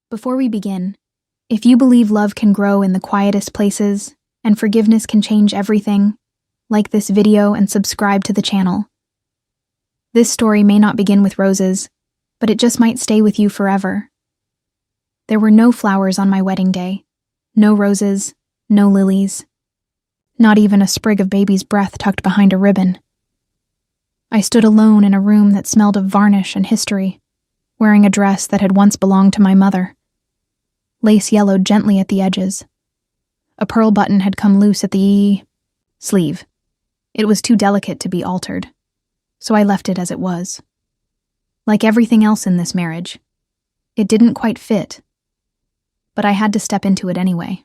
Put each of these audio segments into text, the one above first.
Before we begin, if you believe love can grow in the quietest places and forgiveness can change everything, like this video and subscribe to the channel. This story may not begin with roses, but it just might stay with you forever. There were no flowers on my wedding day, no roses, no lilies, not even a sprig of baby's breath tucked behind a ribbon. I stood alone in a room that smelled of varnish and history, wearing a dress that had once belonged to my mother. Lace yellowed gently at the edges. A pearl button had come loose at the sleeve. It was too delicate to be altered, so I left it as it was. Like everything else in this marriage, it didn't quite fit, but I had to step into it anyway.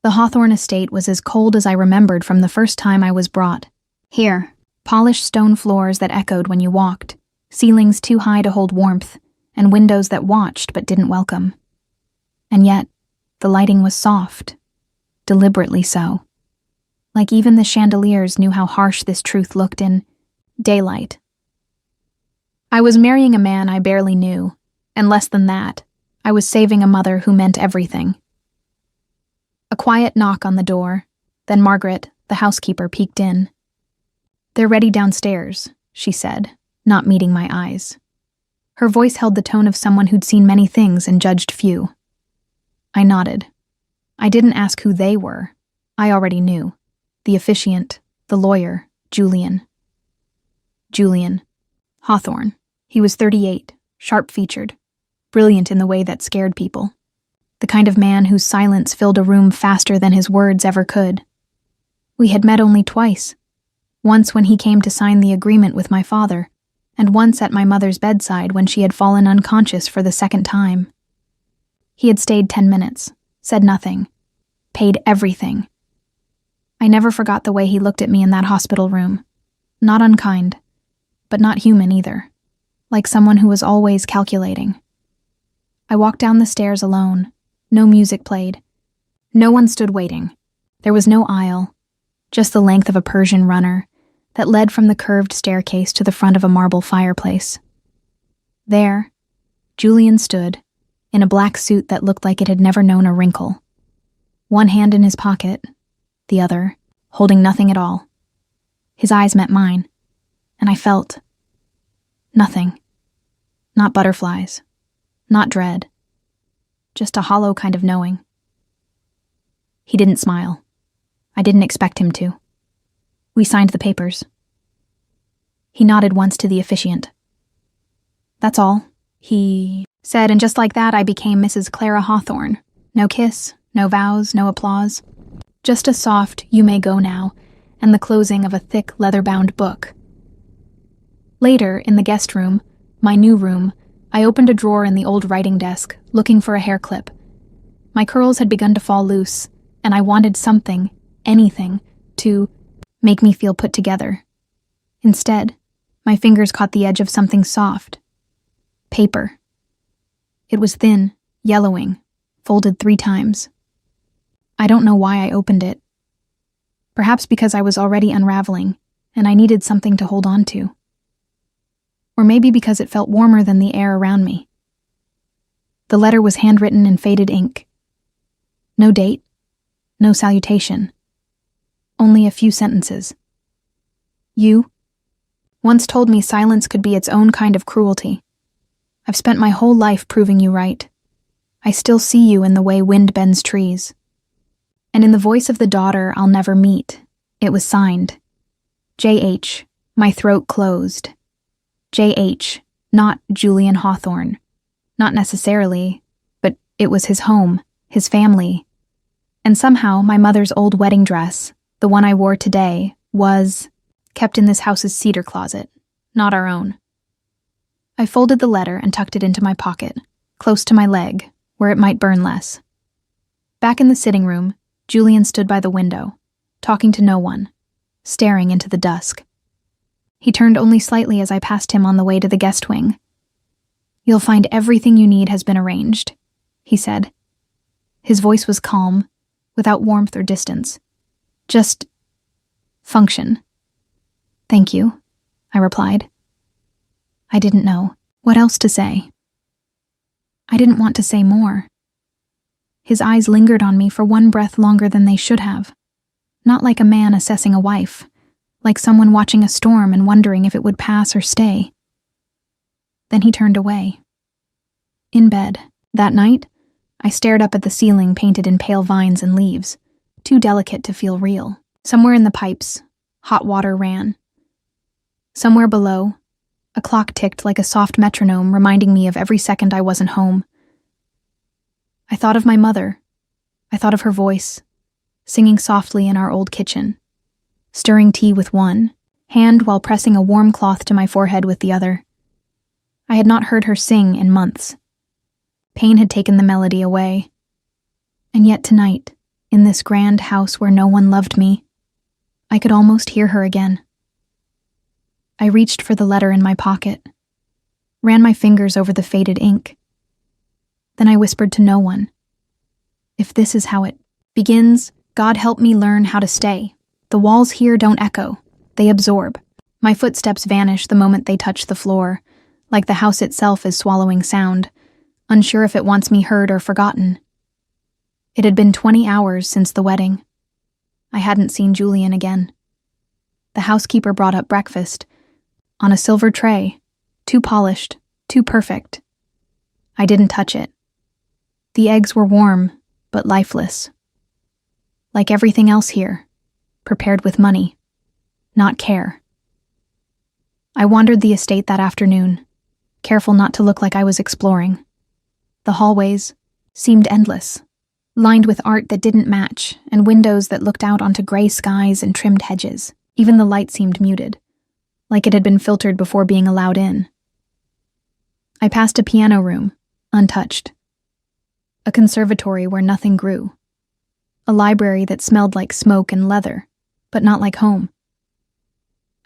The Hawthorne estate was as cold as I remembered from the first time I was brought. Here, polished stone floors that echoed when you walked, ceilings too high to hold warmth, and windows that watched but didn't welcome. And yet, the lighting was soft, deliberately so. Like even the chandeliers knew how harsh this truth looked in daylight. I was marrying a man I barely knew, and less than that, I was saving a mother who meant everything. A quiet knock on the door, then Margaret, the housekeeper, peeked in. "They're ready downstairs," she said, not meeting my eyes. Her voice held the tone of someone who'd seen many things and judged few. I nodded. I didn't ask who they were. I already knew. The officiant, the lawyer, Julian. Julian. Hawthorne. He was 38, sharp-featured, brilliant in the way that scared people. The kind of man whose silence filled a room faster than his words ever could. We had met only twice. Once when he came to sign the agreement with my father, and once at my mother's bedside when she had fallen unconscious for the second time. He had stayed 10 minutes, said nothing, paid everything. I never forgot the way he looked at me in that hospital room. Not unkind, but not human either, like someone who was always calculating. I walked down the stairs alone. No music played. No one stood waiting. There was no aisle, just the length of a Persian runner that led from the curved staircase to the front of a marble fireplace. There, Julian stood, in a black suit that looked like it had never known a wrinkle. One hand in his pocket, the other, holding nothing at all. His eyes met mine, and I felt nothing. Not butterflies, not dread, just a hollow kind of knowing. He didn't smile. I didn't expect him to. We signed the papers. He nodded once to the officiant. "That's all," he said, and just like that I became Mrs. Clara Hawthorne. No kiss, no vows, no applause. Just a soft, "you may go now," and the closing of a thick, leather-bound book. Later, in the guest room, my new room, I opened a drawer in the old writing desk, looking for a hair clip. My curls had begun to fall loose, and I wanted something, anything, to make me feel put together. Instead, my fingers caught the edge of something soft. Paper. It was thin, yellowing, folded 3 times. I don't know why I opened it. Perhaps because I was already unraveling, and I needed something to hold on to. Or maybe because it felt warmer than the air around me. The letter was handwritten in faded ink. No date, no salutation. Only a few sentences. "You once told me silence could be its own kind of cruelty. I've spent my whole life proving you right. I still see you in the way wind bends trees." And in the voice of the daughter I'll never meet, it was signed. J.H., my throat closed. J.H., not Julian Hawthorne. Not necessarily, but it was his home, his family. And somehow my mother's old wedding dress, the one I wore today, was kept in this house's cedar closet, not our own. I folded the letter and tucked it into my pocket, close to my leg, where it might burn less. Back in the sitting room, Julian stood by the window, talking to no one, staring into the dusk. He turned only slightly as I passed him on the way to the guest wing. "You'll find everything you need has been arranged," he said. His voice was calm, without warmth or distance. Just function. "Thank you," I replied. I didn't know what else to say. I didn't want to say more. His eyes lingered on me for one breath longer than they should have. Not like a man assessing a wife, like someone watching a storm and wondering if it would pass or stay. Then he turned away. In bed, that night, I stared up at the ceiling painted in pale vines and leaves, too delicate to feel real. Somewhere in the pipes, hot water ran. Somewhere below, a clock ticked like a soft metronome, reminding me of every second I wasn't home. I thought of my mother. I thought of her voice, singing softly in our old kitchen, stirring tea with one hand while pressing a warm cloth to my forehead with the other. I had not heard her sing in months. Pain had taken the melody away. And yet tonight, in this grand house where no one loved me, I could almost hear her again. I reached for the letter in my pocket, ran my fingers over the faded ink. Then I whispered to no one. If this is how it begins, God help me learn how to stay. The walls here don't echo, they absorb. My footsteps vanish the moment they touch the floor, like the house itself is swallowing sound, unsure if it wants me heard or forgotten. It had been 20 hours since the wedding. I hadn't seen Julian again. The housekeeper brought up breakfast, on a silver tray, too polished, too perfect. I didn't touch it. The eggs were warm, but lifeless. Like everything else here, prepared with money, not care. I wandered the estate that afternoon, careful not to look like I was exploring. The hallways seemed endless, lined with art that didn't match and windows that looked out onto gray skies and trimmed hedges. Even the light seemed muted, like it had been filtered before being allowed in. I passed a piano room, untouched. A conservatory where nothing grew. A library that smelled like smoke and leather, but not like home.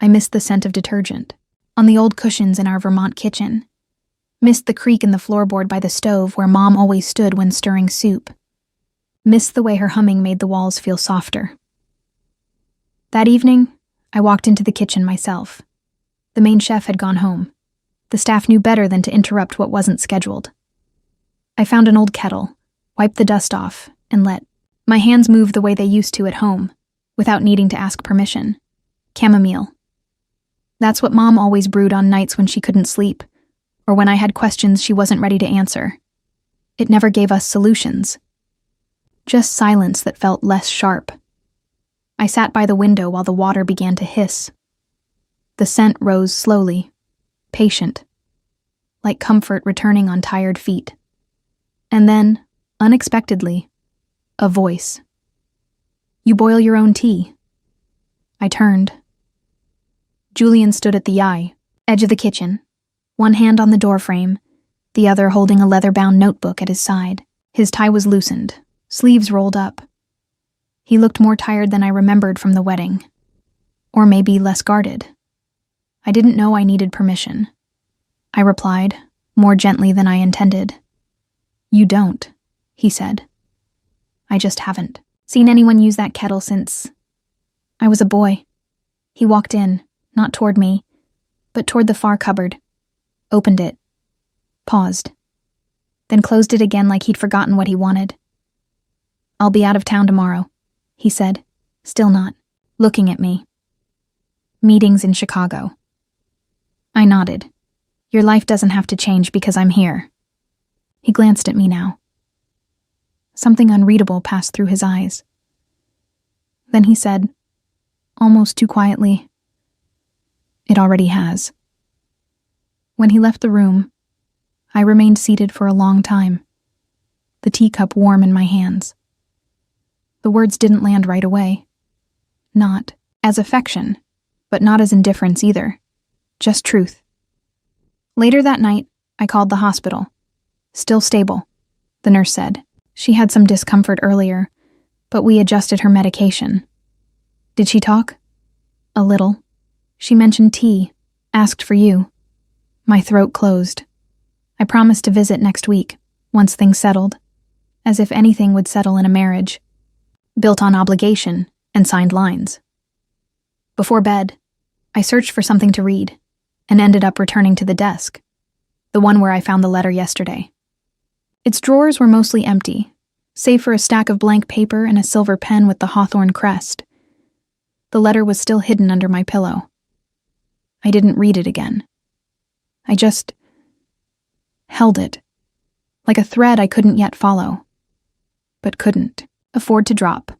I missed the scent of detergent on the old cushions in our Vermont kitchen. Missed the creak in the floorboard by the stove where Mom always stood when stirring soup. Missed the way her humming made the walls feel softer. That evening, I walked into the kitchen myself. The main chef had gone home. The staff knew better than to interrupt what wasn't scheduled. I found an old kettle, wiped the dust off, and let my hands move the way they used to at home, without needing to ask permission. Chamomile. That's what Mom always brewed on nights when she couldn't sleep, or when I had questions she wasn't ready to answer. It never gave us solutions. Just silence that felt less sharp. I sat by the window while the water began to hiss. The scent rose slowly, patient, like comfort returning on tired feet. And then, unexpectedly, a voice. You boil your own tea. I turned. Julian stood at the edge of the kitchen, one hand on the doorframe, the other holding a leather-bound notebook at his side. His tie was loosened, sleeves rolled up. He looked more tired than I remembered from the wedding. Or maybe less guarded. I didn't know I needed permission. I replied, more gently than I intended. You don't, he said. I just haven't seen anyone use that kettle since I was a boy. He walked in, not toward me, but toward the far cupboard, opened it, paused, then closed it again like he'd forgotten what he wanted. I'll be out of town tomorrow, he said, still not looking at me. Meetings in Chicago. I nodded. Your life doesn't have to change because I'm here. He glanced at me now. Something unreadable passed through his eyes. Then he said, almost too quietly, it already has. When he left the room, I remained seated for a long time, the teacup warm in my hands. The words didn't land right away. Not as affection, but not as indifference either. Just truth. Later that night, I called the hospital. Still stable, the nurse said. She had some discomfort earlier, but we adjusted her medication. Did she talk? A little. She mentioned tea, asked for you. My throat closed. I promised to visit next week, once things settled, as if anything would settle in a marriage, built on obligation and signed lines. Before bed, I searched for something to read, and ended up returning to the desk, the one where I found the letter yesterday. Its drawers were mostly empty, save for a stack of blank paper and a silver pen with the Hawthorne crest. The letter was still hidden under my pillow. I didn't read it again. I just held it, like a thread I couldn't yet follow, but couldn't afford to drop.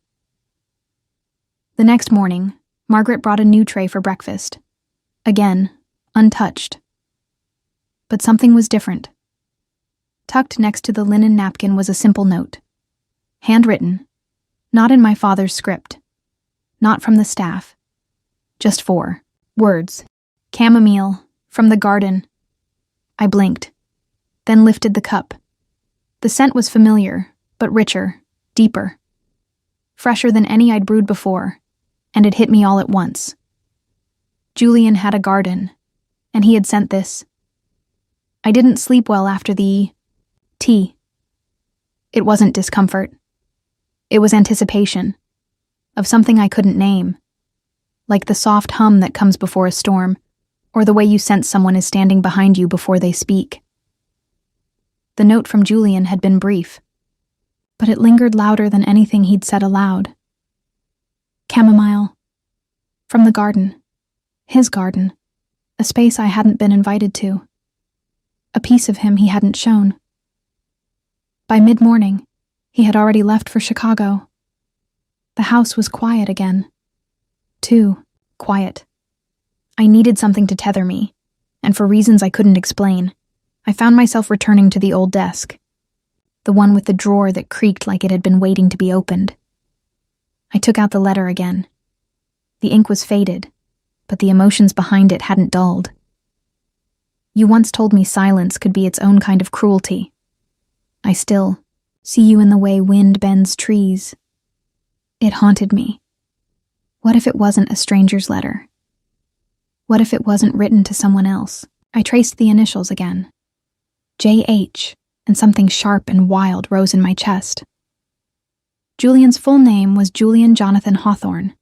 The next morning, Margaret brought a new tray for breakfast. Again, untouched. But something was different. Tucked next to the linen napkin was a simple note. Handwritten, not in my father's script, not from the staff. Just 4 words. Chamomile, from the garden. I blinked, then lifted the cup. The scent was familiar, but richer, deeper. Fresher than any I'd brewed before, and it hit me all at once. Julian had a garden, and he had sent this. I didn't sleep well after the tea. It wasn't discomfort. It was anticipation of something I couldn't name, like the soft hum that comes before a storm, or the way you sense someone is standing behind you before they speak. The note from Julian had been brief, but it lingered louder than anything he'd said aloud. Chamomile. From the garden. His garden. A space I hadn't been invited to. A piece of him he hadn't shown. By mid-morning, he had already left for Chicago. The house was quiet again. Too quiet. I needed something to tether me, and for reasons I couldn't explain, I found myself returning to the old desk, the one with the drawer that creaked like it had been waiting to be opened. I took out the letter again. The ink was faded, but the emotions behind it hadn't dulled. You once told me silence could be its own kind of cruelty. I still see you in the way wind bends trees. It haunted me. What if it wasn't a stranger's letter? What if it wasn't written to someone else? I traced the initials again. J.H., and something sharp and wild rose in my chest. Julian's full name was Julian Jonathan Hawthorne.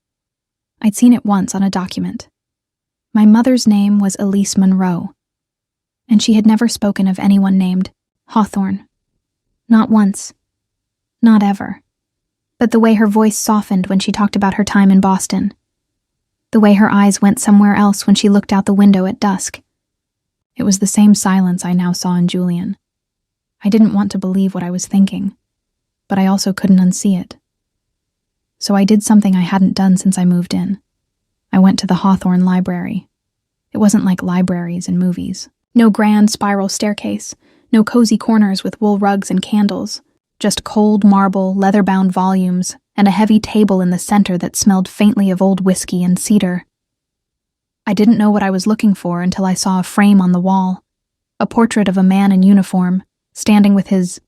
I'd seen it once on a document. My mother's name was Elise Monroe, and she had never spoken of anyone named Hawthorne. Not once. Not ever. But the way her voice softened when she talked about her time in Boston. The way her eyes went somewhere else when she looked out the window at dusk. It was the same silence I now saw in Julian. I didn't want to believe what I was thinking, but I also couldn't unsee it. So I did something I hadn't done since I moved in. I went to the Hawthorne Library. It wasn't like libraries in movies. No grand spiral staircase, no cozy corners with wool rugs and candles, just cold marble, leather-bound volumes, and a heavy table in the center that smelled faintly of old whiskey and cedar. I didn't know what I was looking for until I saw a frame on the wall, a portrait of a man in uniform, standing with his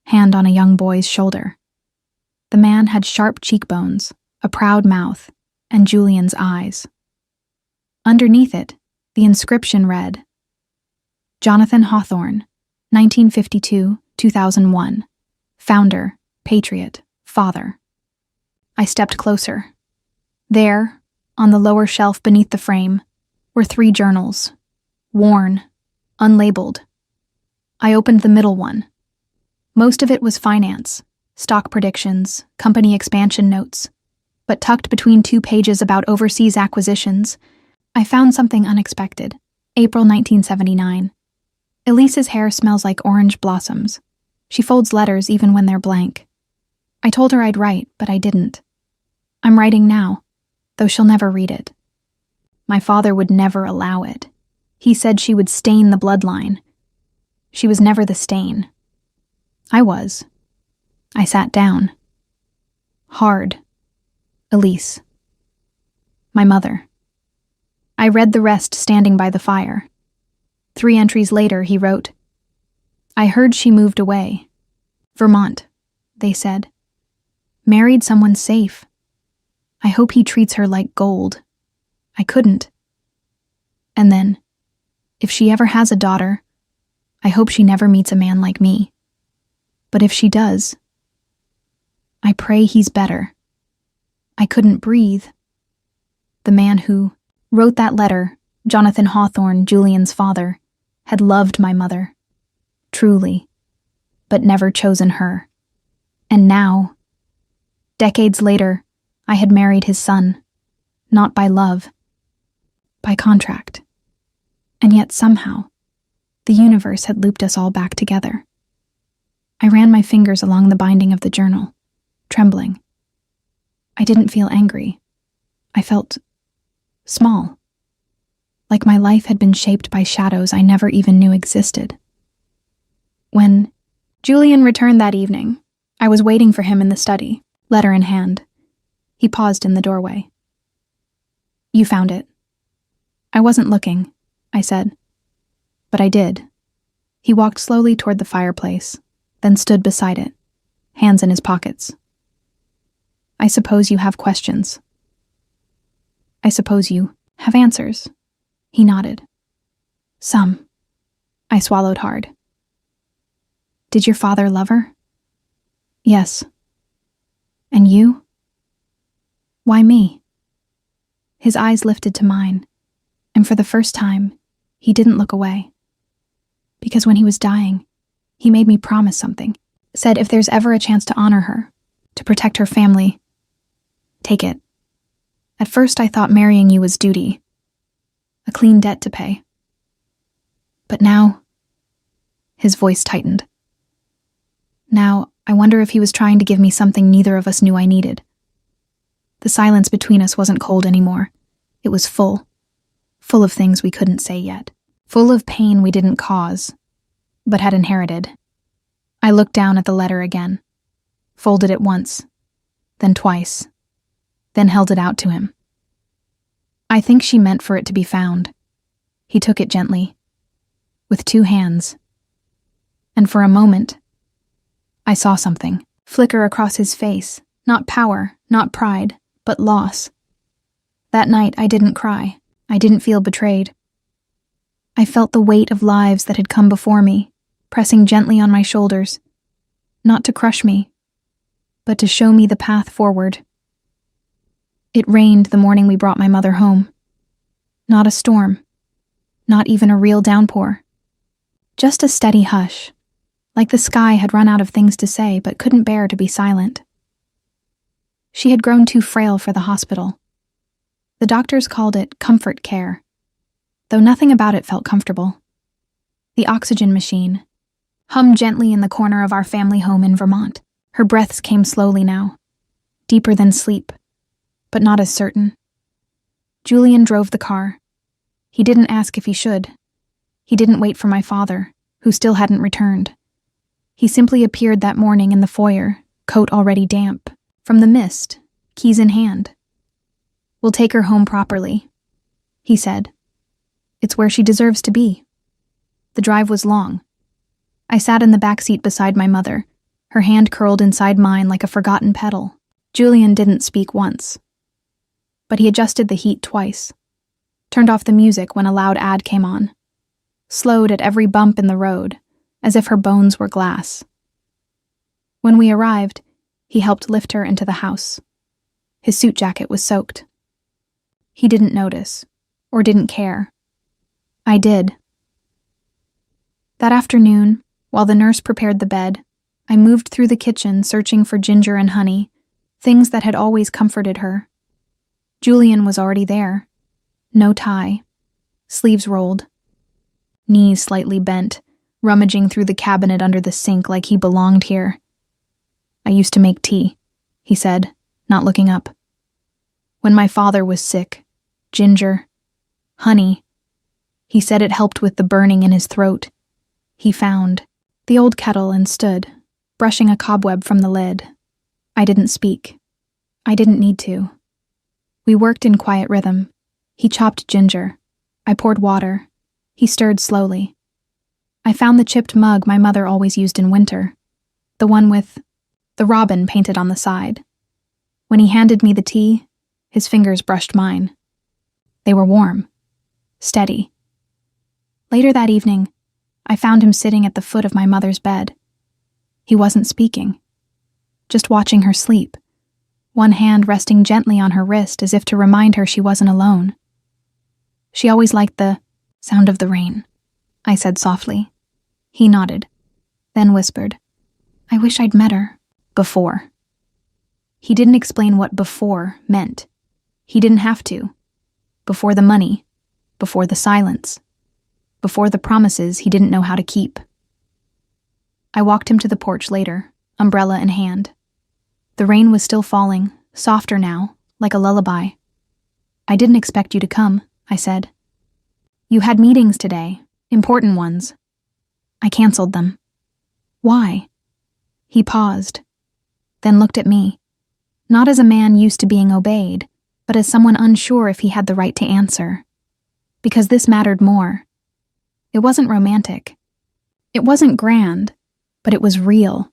hand on a young boy's shoulder. The man had sharp cheekbones, a proud mouth, and Julian's eyes. Underneath it, the inscription read, Jonathan Hawthorne, 1952-2001. Founder, patriot, father. I stepped closer. There, on the lower shelf beneath the frame, were 3 journals, worn, unlabeled. I opened the middle one. Most of it was finance, stock predictions, company expansion notes, but tucked between 2 pages about overseas acquisitions, I found something unexpected. April 1979. Elise's hair smells like orange blossoms. She folds letters even when they're blank. I told her I'd write, but I didn't. I'm writing now, though she'll never read it. My father would never allow it. He said she would stain the bloodline. She was never the stain. I was. I sat down. Hard. Elise. My mother. I read the rest standing by the fire. 3 entries later, he wrote, I heard she moved away. Vermont, they said. Married someone safe. I hope he treats her like gold. I couldn't. And then, if she ever has a daughter, I hope she never meets a man like me. But if she does, I pray he's better. I couldn't breathe. The man who wrote that letter, Jonathan Hawthorne, Julian's father, had loved my mother. Truly. but never chosen her. And now, decades later, I had married his son, not by love, by contract. And yet somehow, the universe had looped us all back together. I ran my fingers along the binding of the journal, trembling. I didn't feel angry. I felt small, like my life had been shaped by shadows I never even knew existed. When Julian returned that evening, I was waiting for him in the study, letter in hand. He paused in the doorway. "You found it." "I wasn't looking," I said. But I did. He walked slowly toward the fireplace, then stood beside it, hands in his pockets. "I suppose you have questions." "I suppose you have answers." He nodded. "Some." I swallowed hard. "Did your father love her?" "Yes." "And you?" "Why me?" His eyes lifted to mine, and for the first time, he didn't look away. Because when he was dying, he made me promise something. Said if there's ever a chance to honor her, to protect her family, take it. At first I thought marrying you was duty, a clean debt to pay. But now, his voice tightened. Now, I wonder if he was trying to give me something neither of us knew I needed. The silence between us wasn't cold anymore. It was full of things we couldn't say yet. Full of pain we didn't cause, but had inherited. I looked down at the letter again, folded it once, then twice, then held it out to him. "I think she meant for it to be found." He took it gently, with 2 hands, and for a moment, I saw something flicker across his face, not power, not pride, but loss. That night I didn't cry, I didn't feel betrayed. I felt the weight of lives that had come before me, pressing gently on my shoulders, not to crush me, but to show me the path forward. It rained the morning we brought my mother home. Not a storm, not even a real downpour. Just a steady hush, like the sky had run out of things to say but couldn't bear to be silent. She had grown too frail for the hospital. The doctors called it comfort care, though nothing about it felt comfortable. The oxygen machine hummed gently in the corner of our family home in Vermont. Her breaths came slowly now, deeper than sleep, but not as certain. Julian drove the car. He didn't ask if he should. He didn't wait for my father, who still hadn't returned. He simply appeared that morning in the foyer, coat already damp, from the mist, keys in hand. "We'll take her home properly," he said. "It's where she deserves to be." The drive was long. I sat in the back seat beside my mother, her hand curled inside mine like a forgotten petal. Julian didn't speak once, but he adjusted the heat twice, turned off the music when a loud ad came on, slowed at every bump in the road, as if her bones were glass. When we arrived, he helped lift her into the house. His suit jacket was soaked. He didn't notice, or didn't care. I did. That afternoon, while the nurse prepared the bed, I moved through the kitchen searching for ginger and honey, things that had always comforted her. Julian was already there. No tie, sleeves rolled, knees slightly bent, rummaging through the cabinet under the sink like he belonged here. "I used to make tea," he said, not looking up. "When my father was sick, ginger, honey. He said it helped with the burning in his throat." He found the old kettle and stood, brushing a cobweb from the lid. I didn't speak. I didn't need to. We worked in quiet rhythm. He chopped ginger. I poured water. He stirred slowly. I found the chipped mug my mother always used in winter, the one with the robin painted on the side. When he handed me the tea, his fingers brushed mine. They were warm, steady. Later that evening, I found him sitting at the foot of my mother's bed. He wasn't speaking, just watching her sleep, one hand resting gently on her wrist as if to remind her she wasn't alone. "She always liked the sound of the rain," I said softly. He nodded, then whispered, I wish I'd met her before. He didn't explain what before meant. He didn't have to. Before the money, before the silence, before the promises he didn't know how to keep. I walked him to the porch later, umbrella in hand. The rain was still falling, softer now, like a lullaby. I didn't expect you to come, I said. You had meetings today, important ones. I canceled them. Why? He paused, then looked at me, not as a man used to being obeyed, but as someone unsure if he had the right to answer. Because this mattered more. It wasn't romantic. It wasn't grand, but it was real.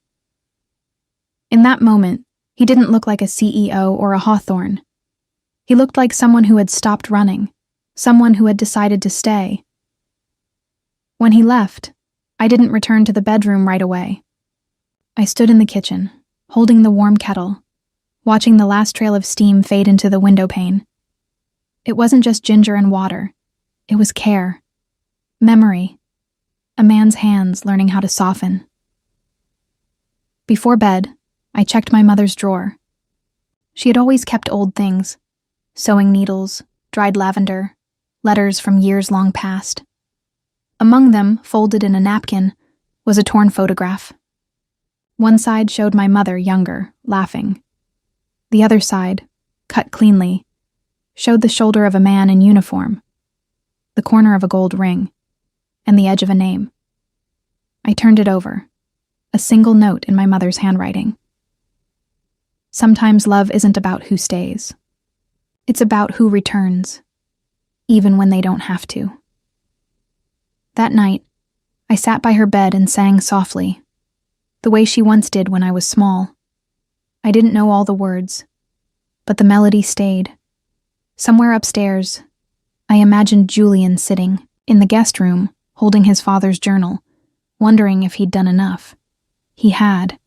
In that moment, he didn't look like a CEO or a Hawthorne. He looked like someone who had stopped running, someone who had decided to stay. When he left, I didn't return to the bedroom right away. I stood in the kitchen, holding the warm kettle, watching the last trail of steam fade into the window pane. It wasn't just ginger and water. It was care, memory, a man's hands learning how to soften. Before bed, I checked my mother's drawer. She had always kept old things, sewing needles, dried lavender, letters from years long past. Among them, folded in a napkin, was a torn photograph. One side showed my mother younger, laughing. The other side, cut cleanly, showed the shoulder of a man in uniform, the corner of a gold ring, and the edge of a name. I turned it over, a single note in my mother's handwriting. Sometimes love isn't about who stays. It's about who returns, even when they don't have to. That night, I sat by her bed and sang softly, the way she once did when I was small. I didn't know all the words, but the melody stayed. Somewhere upstairs, I imagined Julian sitting in the guest room, holding his father's journal, wondering if he'd done enough. He had.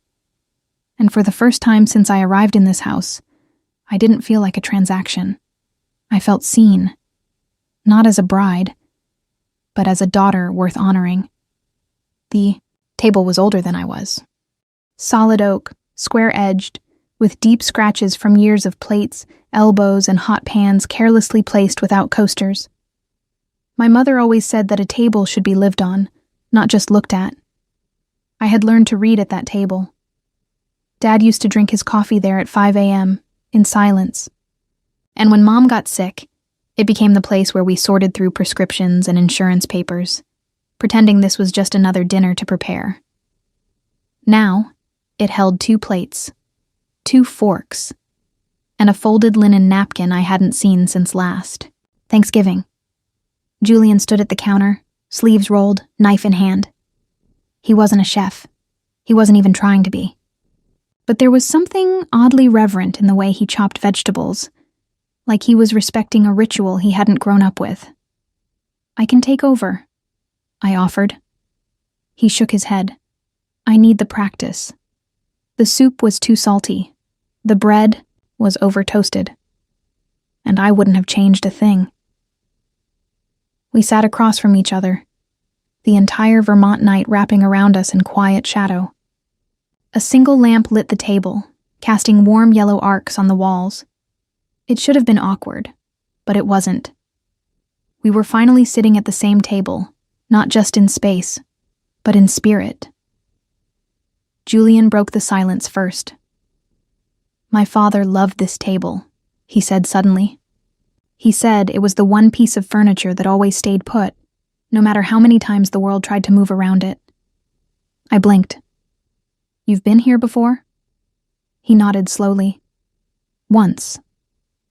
And for the first time since I arrived in this house, I didn't feel like a transaction. I felt seen, not as a bride, but as a daughter worth honoring. The table was older than I was. Solid oak, square-edged, with deep scratches from years of plates, elbows, and hot pans carelessly placed without coasters. My mother always said that a table should be lived on, not just looked at. I had learned to read at that table. Dad used to drink his coffee there at 5 a.m., in silence. And when Mom got sick, it became the place where we sorted through prescriptions and insurance papers, pretending this was just another dinner to prepare. Now, it held 2 plates, 2 forks, and a folded linen napkin I hadn't seen since last Thanksgiving. Julian stood at the counter, sleeves rolled, knife in hand. He wasn't a chef. He wasn't even trying to be. But there was something oddly reverent in the way he chopped vegetables, like he was respecting a ritual he hadn't grown up with. I can take over, I offered. He shook his head. I need the practice. The soup was too salty. The bread was over-toasted. And I wouldn't have changed a thing. We sat across from each other, the entire Vermont night wrapping around us in quiet shadow. A single lamp lit the table, casting warm yellow arcs on the walls. It should have been awkward, but it wasn't. We were finally sitting at the same table, not just in space, but in spirit. Julian broke the silence first. My father loved this table, he said suddenly. He said it was the one piece of furniture that always stayed put, no matter how many times the world tried to move around it. I blinked. You've been here before? He nodded slowly. Once.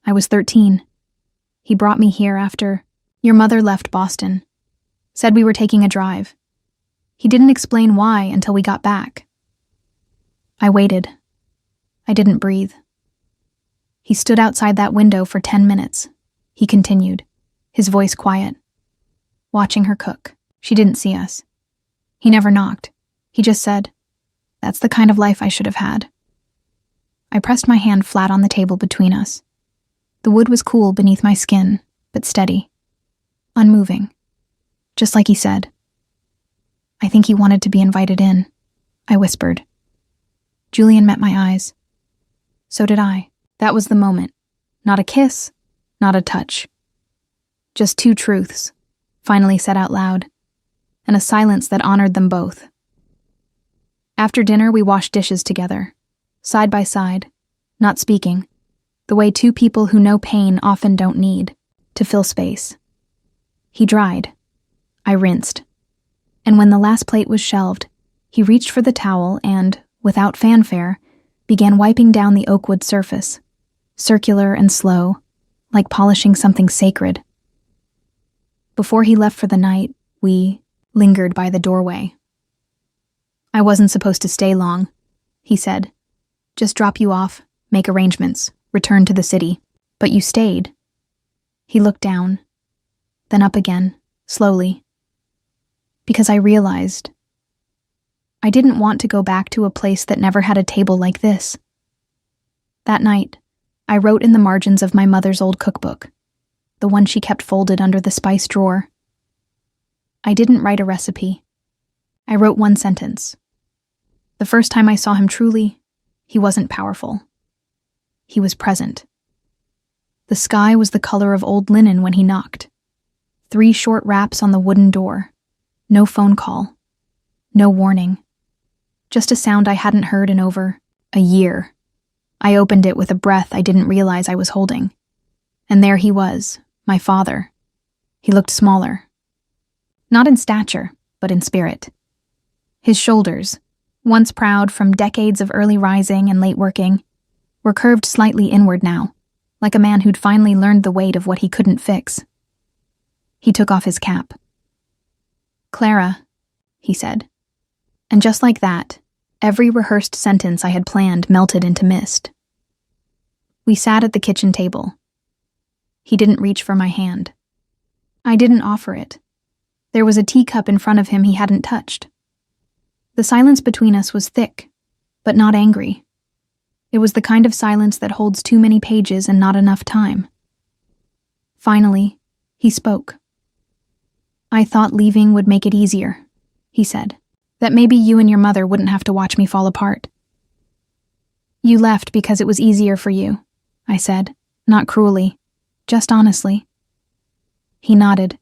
I was 13. He brought me here after your mother left Boston. Said we were taking a drive. He didn't explain why until we got back. I waited. I didn't breathe. He stood outside that window for 10 minutes. He continued, his voice quiet. Watching her cook. She didn't see us. He never knocked. He just said, "That's the kind of life I should have had." I pressed my hand flat on the table between us. The wood was cool beneath my skin, but steady. Unmoving. Just like he said. I think he wanted to be invited in, I whispered. Julian met my eyes. So did I. That was the moment. Not a kiss, not a touch. Just two truths, finally said out loud, and a silence that honored them both. After dinner, we washed dishes together, side by side, not speaking, the way two people who know pain often don't need, to fill space. He dried. I rinsed. And when the last plate was shelved, he reached for the towel and, without fanfare, began wiping down the oak wood surface, circular and slow, like polishing something sacred. Before he left for the night, we lingered by the doorway. I wasn't supposed to stay long, he said. Just drop you off, make arrangements, return to the city. But you stayed. He looked down, then up again, slowly. Because I realized I didn't want to go back to a place that never had a table like this. That night, I wrote in the margins of my mother's old cookbook, the one she kept folded under the spice drawer. I didn't write a recipe. I wrote one sentence. The first time I saw him truly, he wasn't powerful. He was present. The sky was the color of old linen when he knocked. 3 short raps on the wooden door. No phone call. No warning. Just a sound I hadn't heard in over a year. I opened it with a breath I didn't realize I was holding. And there he was, my father. He looked smaller. Not in stature, but in spirit. His shoulders, once proud from decades of early rising and late working, were curved slightly inward now, like a man who'd finally learned the weight of what he couldn't fix. He took off his cap. "Clara," he said. And just like that, every rehearsed sentence I had planned melted into mist. We sat at the kitchen table. He didn't reach for my hand. I didn't offer it. There was a teacup in front of him he hadn't touched. The silence between us was thick, but not angry. It was the kind of silence that holds too many pages and not enough time. Finally, he spoke. "I thought leaving would make it easier," he said. "That maybe you and your mother wouldn't have to watch me fall apart." "You left because it was easier for you," I said, not cruelly, just honestly. He nodded.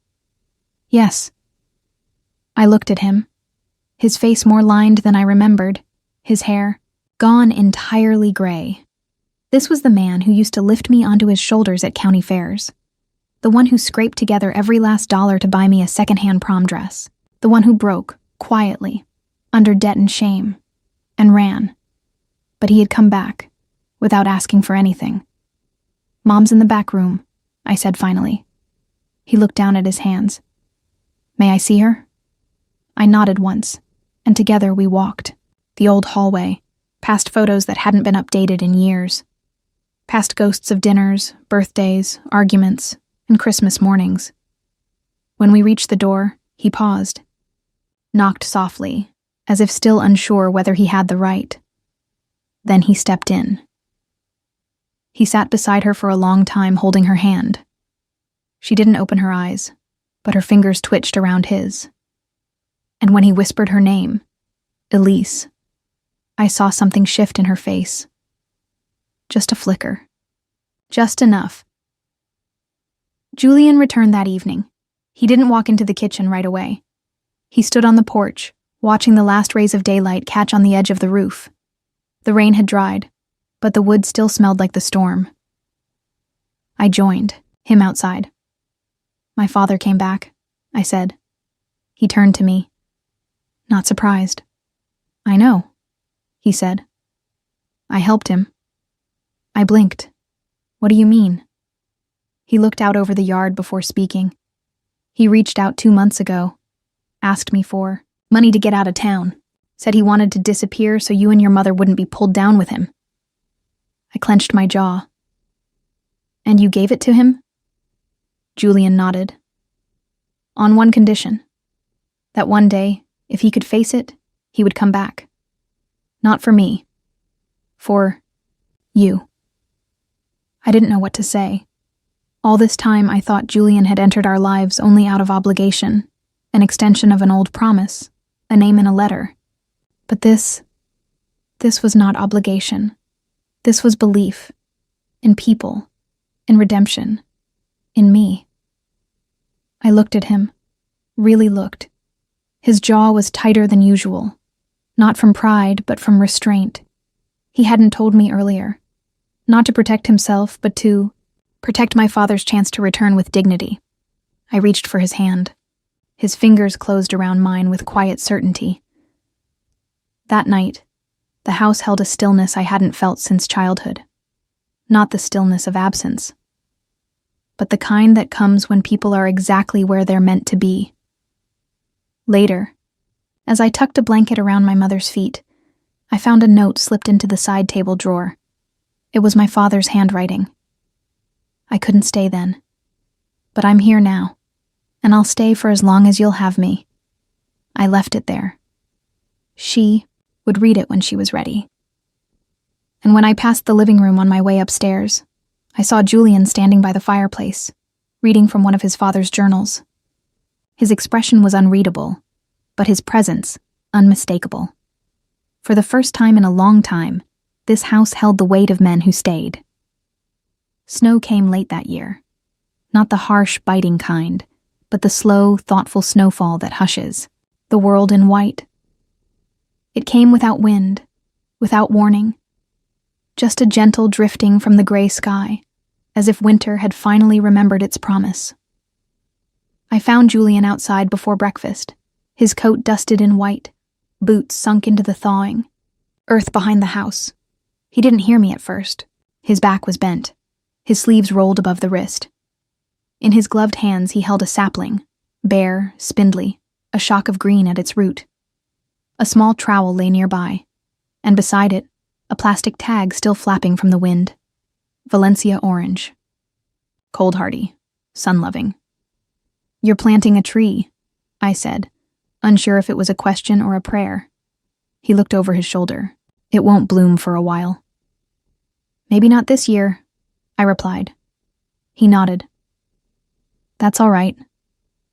"Yes." I looked at him, his face more lined than I remembered, his hair gone entirely gray. This was the man who used to lift me onto his shoulders at county fairs, the one who scraped together every last dollar to buy me a secondhand prom dress, the one who broke, quietly, under debt and shame, and ran. But he had come back, without asking for anything. "Mom's in the back room," I said finally. He looked down at his hands. "May I see her?" I nodded once, and together we walked, the old hallway, past photos that hadn't been updated in years, past ghosts of dinners, birthdays, arguments, and Christmas mornings. When we reached the door, he paused, knocked softly, as if still unsure whether he had the right. Then he stepped in. He sat beside her for a long time, holding her hand. She didn't open her eyes, but her fingers twitched around his. And when he whispered her name, Elise, I saw something shift in her face. Just a flicker. Just enough. Julian returned that evening. He didn't walk into the kitchen right away. He stood on the porch, watching the last rays of daylight catch on the edge of the roof. The rain had dried, but the wood still smelled like the storm. I joined, him outside. "My father came back," I said. He turned to me. Not surprised. "I know," he said. "I helped him." I blinked. "What do you mean?" He looked out over the yard before speaking. He reached out 2 months ago, asked me for money to get out of town, said he wanted to disappear so you and your mother wouldn't be pulled down with him. I clenched my jaw. "And you gave it to him?" Julian nodded. "On one condition. That one day, if he could face it, he would come back. Not for me. For you." I didn't know what to say. All this time I thought Julian had entered our lives only out of obligation, an extension of an old promise, a name in a letter. But this This was not obligation. This was belief. In people. In redemption. In me. I looked at him. Really looked. His jaw was tighter than usual. Not from pride, but from restraint. He hadn't told me earlier. Not to protect himself, but to protect my father's chance to return with dignity. I reached for his hand. His fingers closed around mine with quiet certainty. That night, the house held a stillness I hadn't felt since childhood. Not the stillness of absence, but the kind that comes when people are exactly where they're meant to be. Later, as I tucked a blanket around my mother's feet, I found a note slipped into the side table drawer. It was my father's handwriting. I couldn't stay then, but I'm here now, and I'll stay for as long as you'll have me. I left it there. She would read it when she was ready. And when I passed the living room on my way upstairs, I saw Julian standing by the fireplace, reading from one of his father's journals. His expression was unreadable, but his presence unmistakable. For the first time in a long time, this house held the weight of men who stayed. Snow came late that year. Not the harsh, biting kind, but the slow, thoughtful snowfall that hushes, the world in white. It came without wind, without warning. Just a gentle drifting from the gray sky, as if winter had finally remembered its promise. I found Julian outside before breakfast, his coat dusted in white, boots sunk into the thawing, earth behind the house. He didn't hear me at first. His back was bent, his sleeves rolled above the wrist. In his gloved hands he held a sapling, bare, spindly, a shock of green at its root. A small trowel lay nearby, and beside it, a plastic tag still flapping from the wind. Valencia orange. Cold-hardy, sun-loving. "You're planting a tree," I said, unsure if it was a question or a prayer. He looked over his shoulder. "It won't bloom for a while." "Maybe not this year," I replied. He nodded. "That's all right.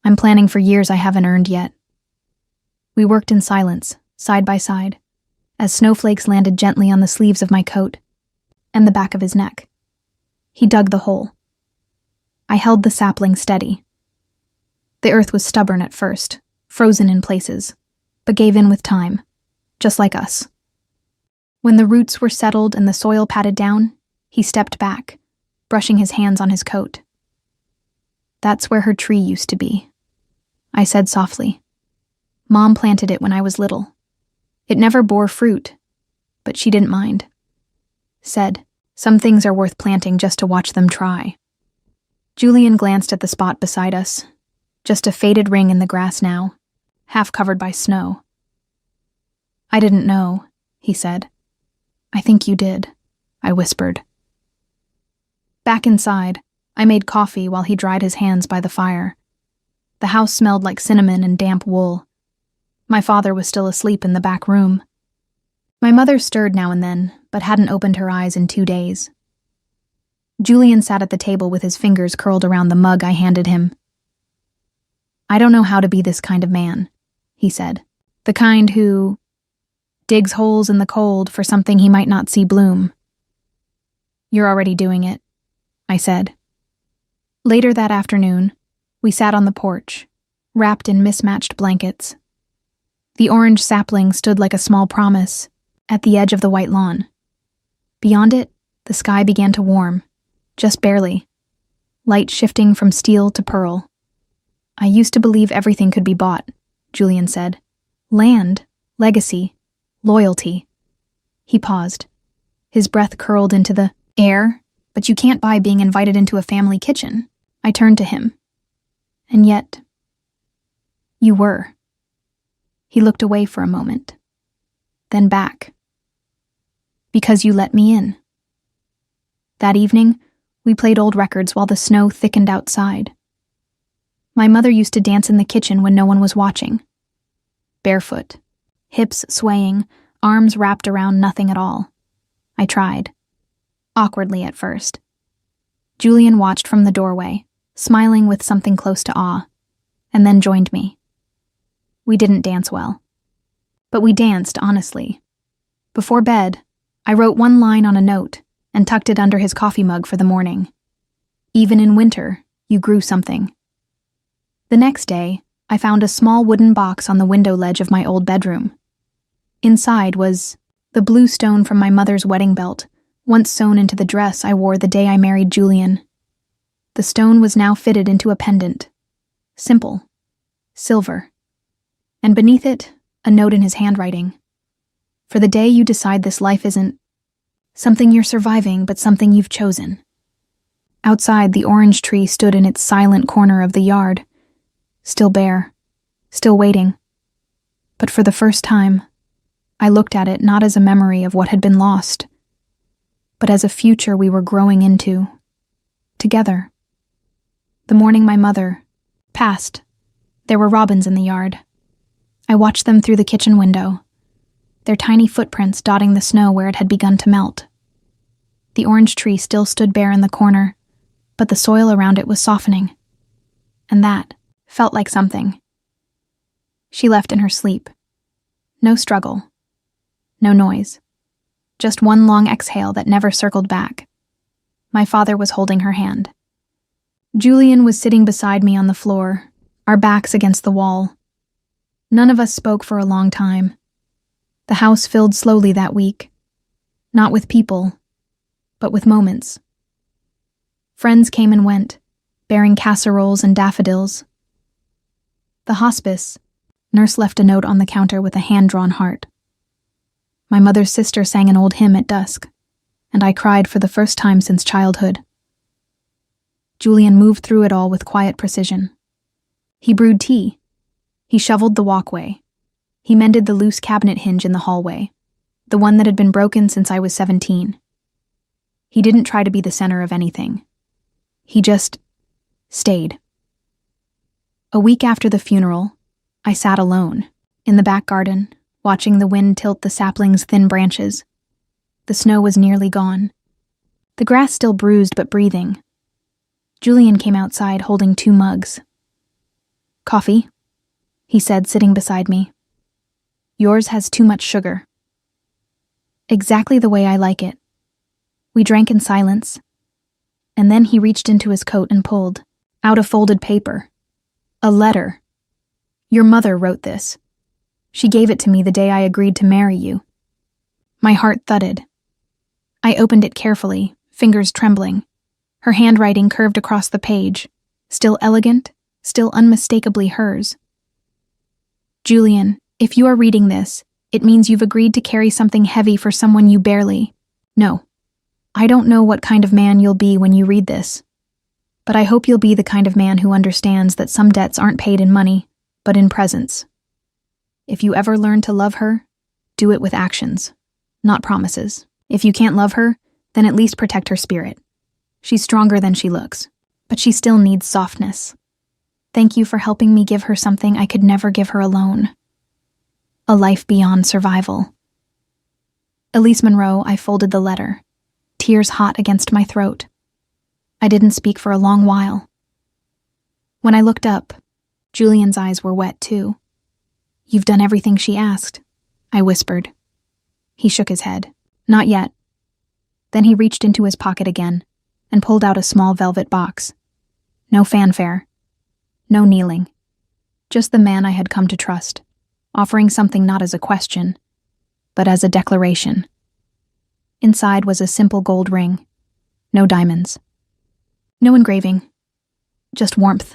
I'm planning for years I haven't earned yet." We worked in silence, side by side, as snowflakes landed gently on the sleeves of my coat and the back of his neck. He dug the hole. I held the sapling steady. The earth was stubborn at first, frozen in places, but gave in with time, just like us. When the roots were settled and the soil patted down, he stepped back, brushing his hands on his coat. "That's where her tree used to be," I said softly. "Mom planted it when I was little. It never bore fruit, but she didn't mind. Said, some things are worth planting just to watch them try." Julian glanced at the spot beside us, just a faded ring in the grass now, half covered by snow. "I didn't know," he said. "I think you did," I whispered. Back inside, I made coffee while he dried his hands by the fire. The house smelled like cinnamon and damp wool. My father was still asleep in the back room. My mother stirred now and then, but hadn't opened her eyes in 2 days. Julian sat at the table with his fingers curled around the mug I handed him. "I don't know how to be this kind of man," he said. "The kind who digs holes in the cold for something he might not see bloom." "You're already doing it," I said. Later that afternoon, we sat on the porch, wrapped in mismatched blankets. The orange sapling stood like a small promise at the edge of the white lawn. Beyond it, the sky began to warm, just barely, light shifting from steel to pearl. "I used to believe everything could be bought," Julian said. "Land, legacy, loyalty." He paused. His breath curled into the air, "But you can't buy being invited into a family kitchen." I turned to him. "And yet, you were." He looked away for a moment, then back. "Because you let me in." That evening, we played old records while the snow thickened outside. My mother used to dance in the kitchen when no one was watching. Barefoot, hips swaying, arms wrapped around nothing at all. I tried. Awkwardly at first. Julian watched from the doorway, smiling with something close to awe, and then joined me. We didn't dance well, but we danced honestly. Before bed, I wrote one line on a note and tucked it under his coffee mug for the morning. Even in winter, you grew something. The next day, I found a small wooden box on the window ledge of my old bedroom. Inside was the blue stone from my mother's wedding belt, once sewn into the dress I wore the day I married Julian. The stone was now fitted into a pendant. Simple. Silver. And beneath it, a note in his handwriting. For the day you decide this life isn't something you're surviving, but something you've chosen. Outside, the orange tree stood in its silent corner of the yard, still bare, still waiting. But for the first time, I looked at it not as a memory of what had been lost, but as a future we were growing into, together. The morning my mother passed, there were robins in the yard. I watched them through the kitchen window, their tiny footprints dotting the snow where it had begun to melt. The orange tree still stood bare in the corner, but the soil around it was softening, and that felt like something. She left in her sleep. No struggle. No noise. Just one long exhale that never circled back. My father was holding her hand. Julian was sitting beside me on the floor, our backs against the wall. None of us spoke for a long time. The house filled slowly that week. Not with people, but with moments. Friends came and went, bearing casseroles and daffodils. The hospice, nurse left a note on the counter with a hand-drawn heart. My mother's sister sang an old hymn at dusk, and I cried for the first time since childhood. Julian moved through it all with quiet precision. He brewed tea. He shoveled the walkway. He mended the loose cabinet hinge in the hallway, the one that had been broken since I was 17. He didn't try to be the center of anything. He just stayed. A week after the funeral, I sat alone, in the back garden, watching the wind tilt the sapling's thin branches. The snow was nearly gone. The grass still bruised but breathing. Julian came outside holding 2 mugs. "Coffee?" he said, sitting beside me. "Yours has too much sugar." Exactly the way I like it. We drank in silence, and then he reached into his coat and pulled out a folded paper. A letter. "Your mother wrote this. She gave it to me the day I agreed to marry you." My heart thudded. I opened it carefully, fingers trembling. Her handwriting curved across the page, still elegant, still unmistakably hers. "Julian, if you are reading this, it means you've agreed to carry something heavy for someone you barely know. I don't know what kind of man you'll be when you read this, but I hope you'll be the kind of man who understands that some debts aren't paid in money, but in presence. If you ever learn to love her, do it with actions, not promises. If you can't love her, then at least protect her spirit. She's stronger than she looks, but she still needs softness. Thank you for helping me give her something I could never give her alone. A life beyond survival." Elise Monroe, I folded the letter, tears hot against my throat. I didn't speak for a long while. When I looked up, Julian's eyes were wet too. "You've done everything she asked," I whispered. He shook his head. "Not yet." Then he reached into his pocket again and pulled out a small velvet box. No fanfare. No kneeling. Just the man I had come to trust, offering something not as a question, but as a declaration. Inside was a simple gold ring. No diamonds. No engraving. Just warmth.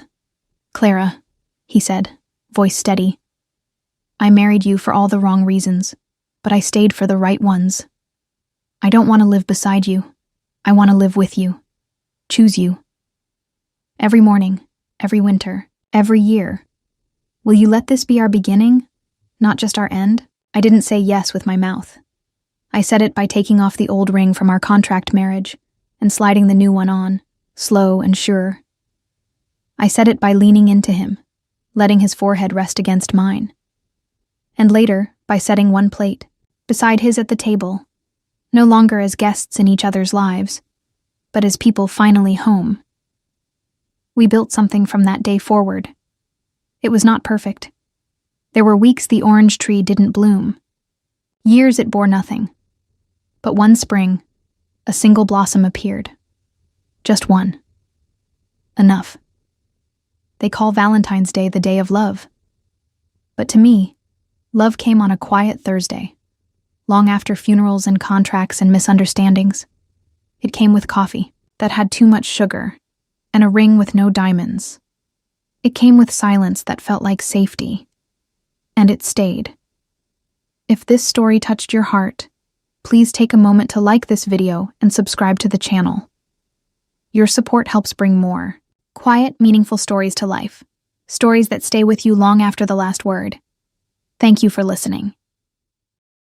"Clara," he said, voice steady. "I married you for all the wrong reasons, but I stayed for the right ones. I don't want to live beside you. I want to live with you. Choose you. Every morning, every winter, every year. Will you let this be our beginning, not just our end?" I didn't say yes with my mouth. I said it by taking off the old ring from our contract marriage and sliding the new one on, slow and sure. I said it by leaning into him, letting his forehead rest against mine. And later, by setting one plate, beside his at the table, no longer as guests in each other's lives, but as people finally home. We built something from that day forward. It was not perfect. There were weeks the orange tree didn't bloom. Years it bore nothing. But one spring, a single blossom appeared. Just one. Enough. They call Valentine's Day the day of love. But to me, love came on a quiet Thursday, long after funerals and contracts and misunderstandings. It came with coffee that had too much sugar and a ring with no diamonds. It came with silence that felt like safety. And it stayed. If this story touched your heart, please take a moment to like this video and subscribe to the channel. Your support helps bring more quiet, meaningful stories to life. Stories that stay with you long after the last word. Thank you for listening.